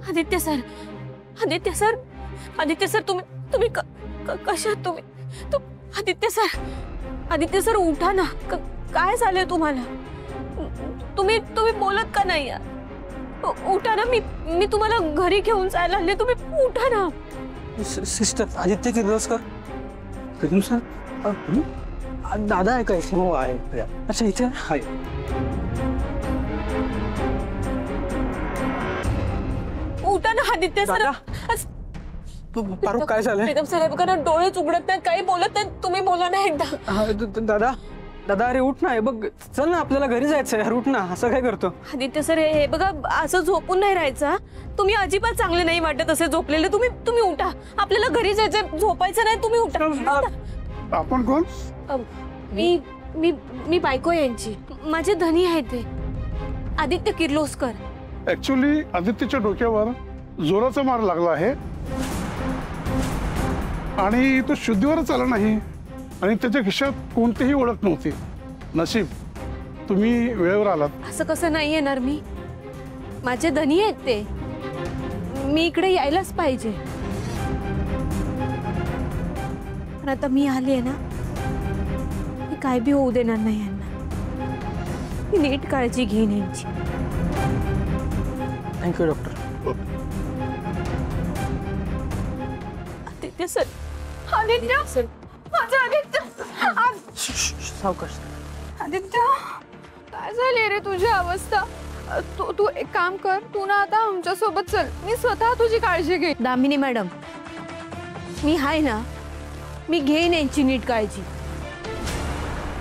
Aditya sir, Aditya sir, Aditya sir, तुम्ही कशात तुम्ही? आदित्य सर उठा ना, काय झालंय तुम्हाला? तुम्ही बोलत का नाही? उठा ना, मी तुम्हाला घरी घेऊन जायला लागले, तुम्ही उठा ना. सिस्टर आदित्य किर्लोस्कर सर, दादा आहे काय? हो आहे. अच्छा इथे आहे. उठा ना आदित्य सर. पारू काय झालंय? प्रीतम सर बघा ना, डोळेच उघडत नाहीत, काही बोलत नाहीत. तुम्ही बोला ना एकदा. दादा अरे उठ ना, बघ चल ना, आपल्याला घरी जायचं यार, उठ ना, असं काय करतो? आदित्य सर हे बघा, असं झोपून नाही राहायचं. तुम्ही अजिबात चांगले नाही वाटत असे झोपलेले. तुम्ही उठा, आपल्याला घरी जायचं, झोपायचं नाही. तुम्ही उठा. आपण कोण? मी बायको यांची, माझे धनी आहे ते आदित्य किर्लोस्कर. ऍक्च्युली आदित्यच्या डोक्यावर जोराचा मार लागला आहे आणि तो शुद्धीवरच आला नाही आणि त्याच्या खिशात कोणतीही ओळख नव्हती. नशीब तुम्ही वेळेवर आलात. असं कसं नाही येणार मी? माझे धनी आहेत ते, मी इकडे यायलाच पाहिजे. पण आता मी आली आहे ना, मी काय बी होऊ देणार नाही यांना. मी नीट काळजी घेईन यांची. Thank you doctor. Aditya sir, Aditya sir, माझं आदित्य. सावकाश. आदित्य काय झाली रे तुझी अवस्था? तू एक काम कर, तू ना आता आमच्या सोबत चल, मी स्वतः तुझी काळजी घे. दामिनी मॅडम, मी हाय ना, मी घेईन यांची नीट काळजी.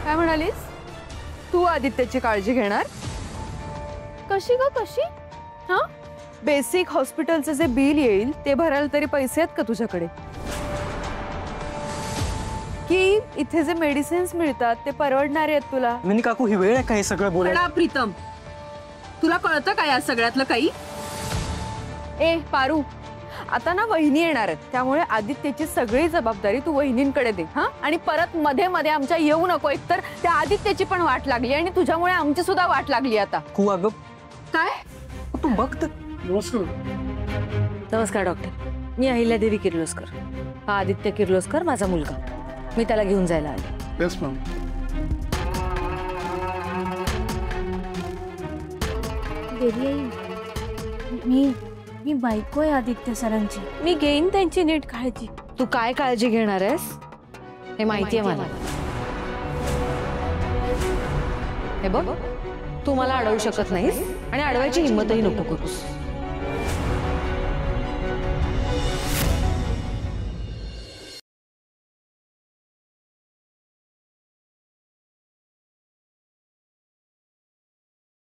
काय म्हणालीस? तू आदित्यची काळजी घेणार? कशी ग कशी? हा, बेसिक हॉस्पिटलचं जे बिल येईल ते भरायला तरी पैसे आहेत का तुझ्याकडे? की इथे जे मेडिसिन्स मिळतात ते परवडणारे आहेत तुला? मिनी काकू ही वेळ आहे का हे सगळं बोलायला? प्रीतम, तुला कळतं का या सगळ्यातलं काही? ए पारू, आता ना वहिनी येणार आहेत, त्यामुळे आदित्यची सगळी जबाबदारी तू वहिनींकडे दे. हा, आणि परत मध्ये मध्ये आमच्या येऊ नको. एकतर त्या आदित्यची पण वाट लागली आणि तुझ्यामुळे आमची सुद्धा वाट लागली आता. कू अगं काय तू बघ तर. नमस्कार. नमस्कार डॉक्टर, मी अहिल्यादेवी किर्लोस्कर. हा आदित्य किर्लोस्कर माझा मुलगा. मी त्याला घेऊन जायला आले. Yes ma'am. देवी, मी बायको आहे आदित्य सरांची. मी घेईन त्यांची नीट काळजी. तू काय काळजी घेणार आहेस हे माहिती आहे मला. हे बघ, तू मला अडवू शकत नाहीस आणि अडवायची हिंमतही नको करूस.